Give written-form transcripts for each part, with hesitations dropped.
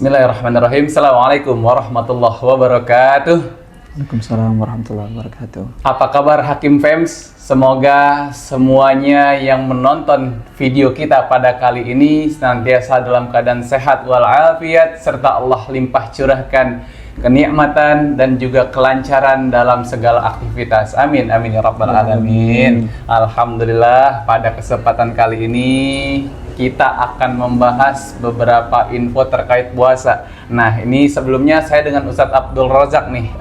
Bismillahirrahmanirrahim. Assalamualaikum warahmatullahi wabarakatuh. Waalaikumsalam warahmatullahi wabarakatuh. Apa kabar Hakim Fams? Semoga semuanya yang menonton video kita pada kali ini senantiasa dalam keadaan sehat walafiat serta Allah limpah curahkan kenikmatan dan juga kelancaran dalam segala aktivitas. Amin amin ya rabbal alamin. Alhamdulillah, pada kesempatan kali ini kita akan membahas beberapa info terkait puasa. Nah, ini sebelumnya saya dengan Ustadz Abdul Razak nih,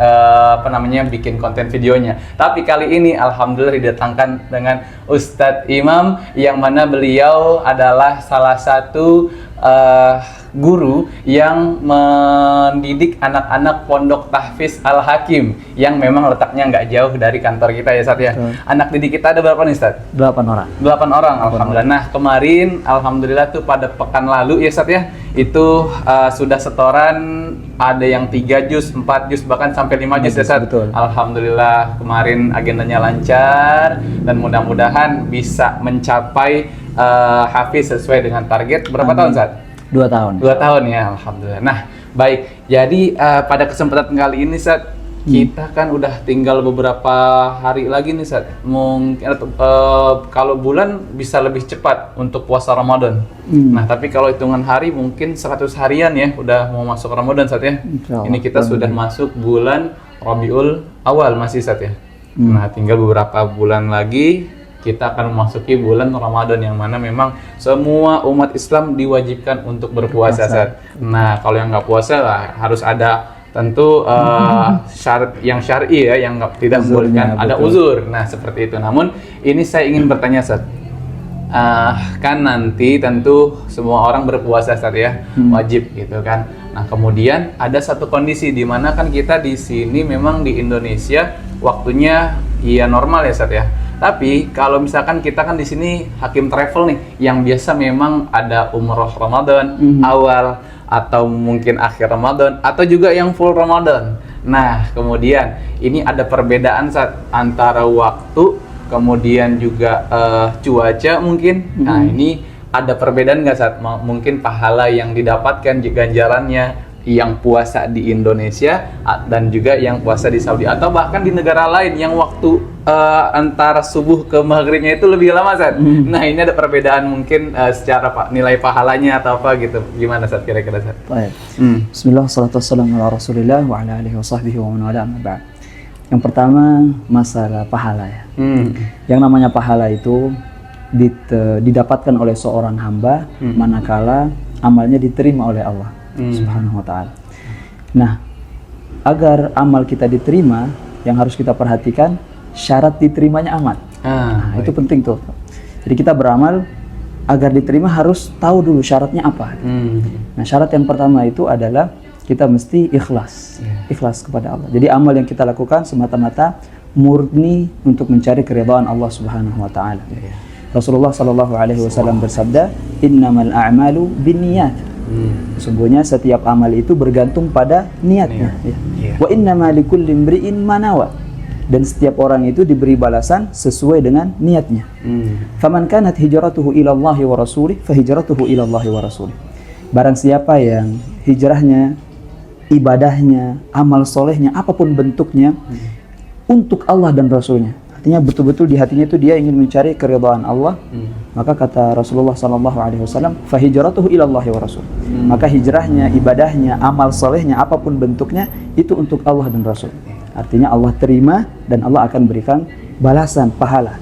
bikin konten videonya. Tapi kali ini alhamdulillah didatangkan dengan Ustadz Imam, yang mana beliau adalah salah satu guru yang mendidik anak-anak Pondok Tahfiz Al-Hakim yang memang letaknya nggak jauh dari kantor kita ya, Ustadz ya. Anak didik kita ada berapa nih, Ustadz? 8 orang. 8 orang, alhamdulillah. Nah, kemarin alhamdulillah tuh pada pekan lalu ya, Ustadz ya, itu sudah setoran, ada yang 3 juz, 4 juz, bahkan sampai 5 juz ya, Ustadz. Betul. Alhamdulillah kemarin agendanya lancar dan mudah-mudahan bisa mencapai hafiz sesuai dengan target. Berapa tahun, Ustadz? 2 tahun. 2 tahun ya, alhamdulillah. Nah, baik. Jadi pada kesempatan kali ini, Ustadz, kita kan udah tinggal beberapa hari lagi nih, Ustadz. Mungkin kalau bulan bisa lebih cepat untuk puasa Ramadan. Nah, tapi kalau hitungan hari mungkin 100 harian ya, udah mau masuk Ramadan, Ustadz ya. Ini kita sudah masuk bulan Rabiul Awal masih, Ustadz ya. Nah, tinggal beberapa bulan lagi kita akan memasuki bulan Ramadan, yang mana memang semua umat Islam diwajibkan untuk berpuasa, Ustadz. Nah, kalau yang nggak puasa lah harus ada tentu syarat yang syar'i ya, yang tidak membolehkan, ada uzur. Nah, seperti itu. Namun ini saya ingin bertanya, Ustadz. Kan nanti tentu semua orang berpuasa, Ustadz ya, wajib gitu kan. Nah, kemudian ada satu kondisi di mana kan kita di sini memang di Indonesia waktunya ya normal ya, Ustadz ya. Tapi kalau misalkan kita kan di sini Hakim Travel nih, yang biasa memang ada umroh Ramadan awal atau mungkin akhir Ramadan atau juga yang full Ramadan. Nah, kemudian ini ada perbedaan saat antara waktu, kemudian juga cuaca mungkin. Nah, ini ada perbedaan nggak saat mungkin pahala yang didapatkan ganjarannya yang puasa di Indonesia dan juga yang puasa di Saudi atau bahkan di negara lain yang waktu antara subuh ke maghribnya itu lebih lama, Ustadz. Nah, ini ada perbedaan mungkin secara nilai pahalanya atau apa gitu. Gimana, Ustadz, kira-kira, Ustadz? Baik. Bismillah, salatu wassalamu ala rasulillah wa ala alihi wa sahbihi wa man wala, amma ba'd. Yang pertama, masalah pahala ya. Yang namanya pahala itu didapatkan oleh seorang hamba manakala amalnya diterima oleh Allah Subhanahu wa ta'ala. Nah, agar amal kita diterima, yang harus kita perhatikan syarat diterimanya amal. Nah, itu penting tuh. Jadi kita beramal agar diterima harus tahu dulu syaratnya apa. Nah, syarat yang pertama itu adalah kita mesti ikhlas. Ikhlas kepada Allah. Jadi amal yang kita lakukan semata-mata murni untuk mencari keridhaan Allah Subhanahu wa ta'ala. Rasulullah sallallahu alaihi wasallam bersabda, "Innamal a'malu binniyat." Sesungguhnya setiap amal itu bergantung pada niatnya. Wa innama likulli imri'in ma nawa. Dan setiap orang itu diberi balasan sesuai dengan niatnya. Faman kanat hijratuhu ila Allah wa rasulih fa hijratuhu ila Allah wa rasulih. Barang siapa yang hijrahnya, ibadahnya, amal solehnya, apapun bentuknya untuk Allah dan Rasulnya. Artinya betul-betul di hatinya itu dia ingin mencari keridhaan Allah. Maka kata Rasulullah SAW, fahijratuhu ilallahi wa rasul. Maka hijrahnya, ibadahnya, amal solehnya, apapun bentuknya itu untuk Allah dan Rasul. Artinya Allah terima dan Allah akan berikan balasan pahala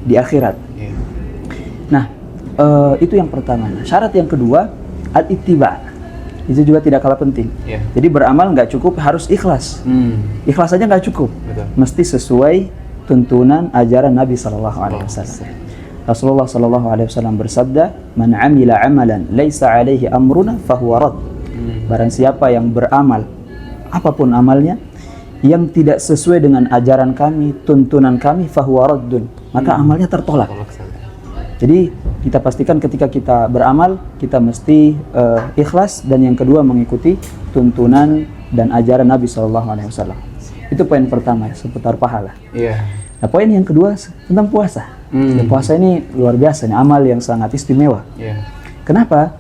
di akhirat. Nah, itu yang pertama. Nah, syarat yang kedua, al-ittiba. Itu juga tidak kalah penting. Jadi beramal nggak cukup, harus ikhlas. Ikhlas saja nggak cukup. Mesti sesuai tuntunan ajaran Nabi SAW. Rasulullah SAW bersabda, "Man amila amalan laisa alaihi amruna fahuwa rad." Barang siapa yang beramal, apapun amalnya, yang tidak sesuai dengan ajaran kami, tuntunan kami, fahuwa raddun, maka amalnya tertolak. Jadi kita pastikan ketika kita beramal, kita mesti ikhlas, dan yang kedua mengikuti tuntunan dan ajaran Nabi SAW. Itu poin pertama ya, seputar pahala. Nah, poin yang kedua tentang puasa. Puasa ini luar biasa nih, amal yang sangat istimewa. Kenapa?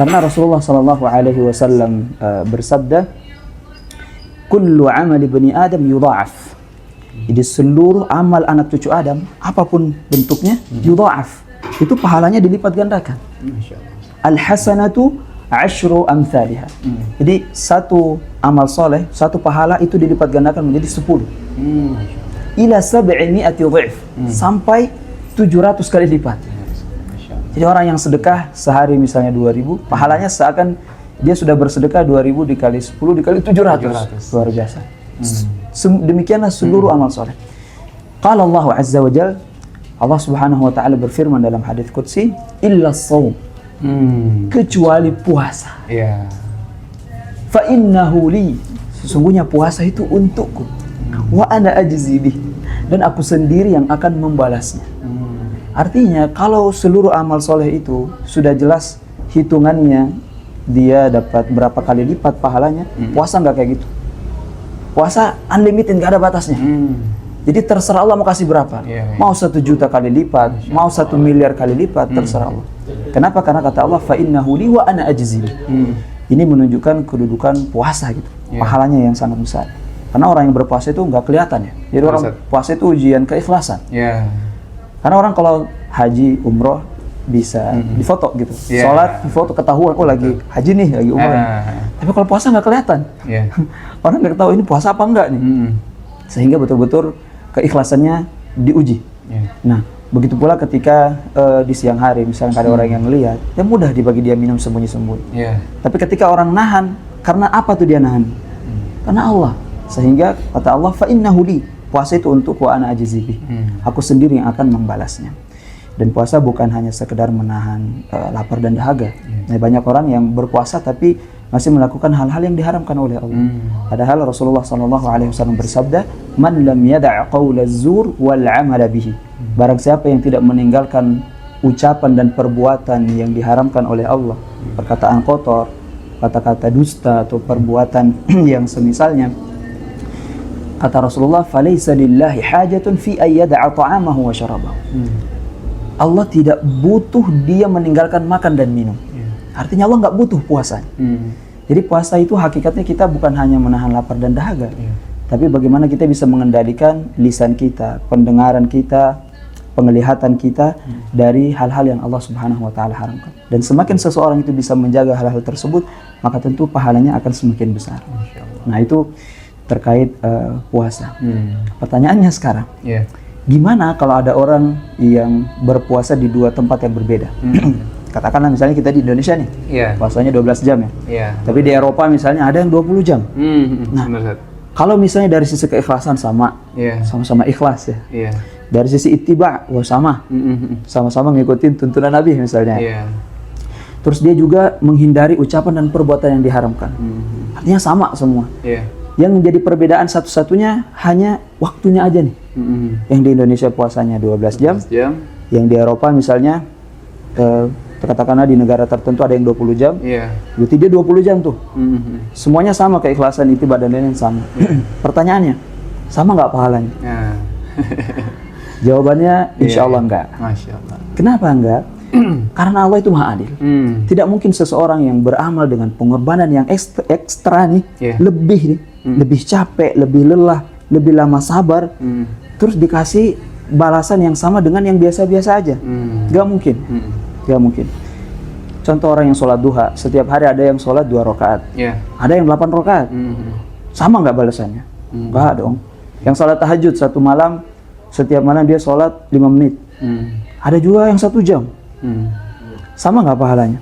Karena Rasulullah Shallallahu Alaihi Wasallam bersabda, "Kullu amali bani Adam yudha'af." Jadi seluruh amal anak cucu Adam, apapun bentuknya, yudha'af. Itu pahalanya dilipat gandakan. Al-hasanatu asyru amthaliha. Jadi satu amal soleh, satu pahala itu dilipat gandakan menjadi 10. Ila 700 dhif. Sampai 700 kali lipat. Jadi orang yang sedekah sehari misalnya 2.000, pahalanya seakan dia sudah bersedekah 2.000 dikali 10 dikali 700. Luar biasa. Demikianlah seluruh amal soleh. Qala Allah Azza wa Jalla, Allah Subhanahu wa taala berfirman dalam hadis qudsi, illa shaum. Kecuali puasa. Fa innahu li. Sesungguhnya puasa itu untukku. Wa ana ajzi bih. Dan aku sendiri yang akan membalasnya. Artinya kalau seluruh amal soleh itu sudah jelas hitungannya, dia dapat berapa kali lipat pahalanya. Puasa nggak kayak gitu. Puasa unlimited, nggak ada batasnya. Jadi terserah Allah mau kasih berapa. Mau 1 juta kali lipat, mau 1 miliar kali lipat, terserah Allah. Kenapa? Karena kata Allah, fa innahu li wa ana ajzi bih. Ini menunjukkan kedudukan puasa gitu. Pahalanya yang sangat besar. Karena orang yang berpuasa itu nggak kelihatan ya. Jadi orang puasa itu ujian keikhlasan. Karena orang kalau haji, umroh bisa difoto gitu. Sholat, difoto, ketahuan, oh lagi haji nih, lagi umroh. Tapi kalau puasa nggak kelihatan. Orang nggak tahu ini puasa apa enggak nih. Sehingga betul-betul keikhlasannya diuji. Nah, begitu pula ketika di siang hari, misalnya ada orang yang melihat, ya mudah dibagi dia minum sembunyi-sembunyi. Tapi ketika orang nahan, karena apa tuh dia nahan? Karena Allah. Sehingga kata Allah, fa innahu li, puasa itu untuk wa ana ajzi bih. Aku sendiri yang akan membalasnya. Dan puasa bukan hanya sekedar menahan lapar dan dahaga. Nah, banyak orang yang berpuasa tapi masih melakukan hal-hal yang diharamkan oleh Allah. Padahal Rasulullah SAW bersabda, "Man lam yada' qawla zur wal 'amala bihi." Barang siapa yang tidak meninggalkan ucapan dan perbuatan yang diharamkan oleh Allah, perkataan kotor, kata-kata dusta atau perbuatan yang semisalnya, kata Rasulullah, "Falaysa lillahi hajatun fi ay yada'a ta'amahu wa syarabahu." Allah tidak butuh dia meninggalkan makan dan minum. Artinya Allah nggak butuh puasa. Jadi puasa itu hakikatnya kita bukan hanya menahan lapar dan dahaga, tapi bagaimana kita bisa mengendalikan lisan kita, pendengaran kita, penglihatan kita dari hal-hal yang Allah Subhanahu wa taala haramkan. Dan semakin seseorang itu bisa menjaga hal-hal tersebut, maka tentu pahalanya akan semakin besar. Nah, itu terkait puasa. Pertanyaannya sekarang, gimana kalau ada orang yang berpuasa di 2 tempat yang berbeda? Katakanlah misalnya kita di Indonesia nih, puasanya 12 jam ya. Tapi di Eropa misalnya ada yang 20 jam. Nah, kalau misalnya dari sisi keikhlasan sama-sama ikhlas ya. Dari sisi ittiba, sama-sama ngikutin tuntunan Nabi misalnya. Terus dia juga menghindari ucapan dan perbuatan yang diharamkan. Artinya sama semua. Yang menjadi perbedaan satu-satunya hanya waktunya aja nih. Yang di Indonesia puasanya 12 jam. Yang di Eropa misalnya katakanlah di negara tertentu ada yang 20 jam. Berarti dia 20 jam tuh. Semuanya sama, keikhlasan, ittiba dan lain-lain sama. Pertanyaannya, sama nggak pahalanya? Jawabannya insya Allah enggak. Masya Allah. Kenapa enggak? Karena Allah itu maha adil. Tidak mungkin seseorang yang beramal dengan pengorbanan yang ekstra nih, lebih capek, lebih lelah, lebih lama sabar, terus dikasih balasan yang sama dengan yang biasa-biasa aja. Gak mungkin. Gak mungkin. Contoh orang yang sholat duha, setiap hari ada yang sholat 2 rakaat, ada yang 8 rakaat. Sama nggak balasannya? Nggak dong. Yang sholat tahajud 1 malam, setiap malam dia sholat 5 menit. Ada juga yang 1 jam. Sama nggak pahalanya?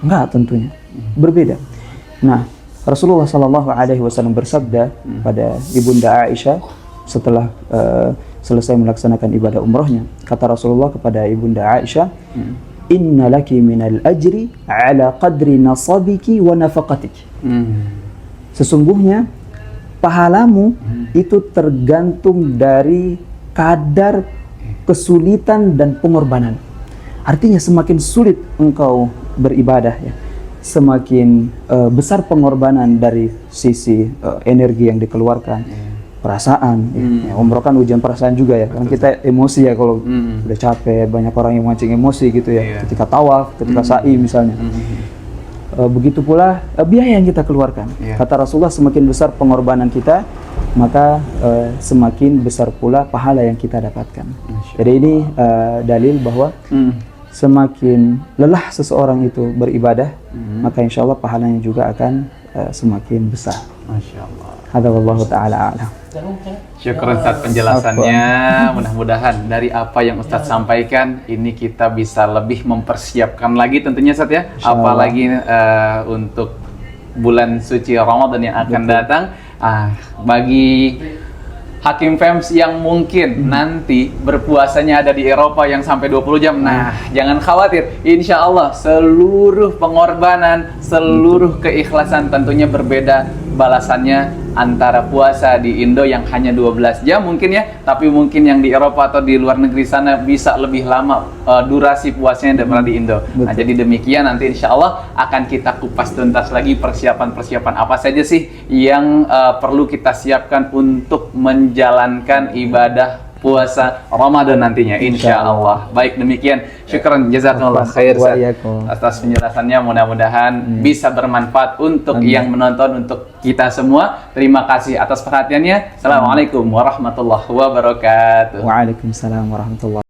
Nggak tentunya. Berbeda. Nah, Rasulullah SAW bersabda pada Ibunda Aisyah setelah selesai melaksanakan ibadah umrohnya, kata Rasulullah kepada Ibunda Aisyah, "Inna laki minal ajri ala qadri nasabiki wa nafaqatiki." Sesungguhnya pahalamu itu tergantung dari kadar kesulitan dan pengorbanan. Artinya semakin sulit engkau beribadah ya, semakin besar pengorbanan dari sisi energi yang dikeluarkan, perasaan. Umroh kan ujian perasaan juga ya, kan kita emosi ya kalau udah capek, banyak orang yang mancing emosi gitu ya, ketika tawaf, ketika sa'i misalnya. begitu pula biaya yang kita keluarkan. Kata Rasulullah, semakin besar pengorbanan kita, maka semakin besar pula pahala yang kita dapatkan. Jadi ini dalil bahwa semakin lelah seseorang itu beribadah, maka insya Allah pahalanya juga akan semakin besar. Masya Allah. Hadza wallahu ta'ala a'lam. Syukur Ustaz penjelasannya. Mudah-mudahan dari apa yang Ustaz sampaikan ini kita bisa lebih mempersiapkan lagi tentunya Ustaz ya. Apalagi untuk bulan suci Ramadan yang akan datang. Bagi Hakim Fems yang mungkin nanti berpuasanya ada di Eropa yang sampai 20 jam. Nah, jangan khawatir. Insya Allah seluruh pengorbanan, seluruh keikhlasan tentunya berbeda balasannya antara puasa di Indo yang hanya 12 jam mungkin ya, tapi mungkin yang di Eropa atau di luar negeri sana bisa lebih lama durasi puasanya daripada di Indo. Nah, jadi demikian nanti insya Allah akan kita kupas tuntas lagi persiapan-persiapan apa saja sih yang perlu kita siapkan untuk menjalankan ibadah puasa Ramadan nantinya insya Allah. Baik demikian, syukran jazakallah khair atas penjelasannya, mudah-mudahan bisa bermanfaat untuk yang menonton, untuk kita semua. Terima kasih atas perhatiannya. Assalamualaikum warahmatullahi wabarakatuh. Waalaikumsalam warahmatullahi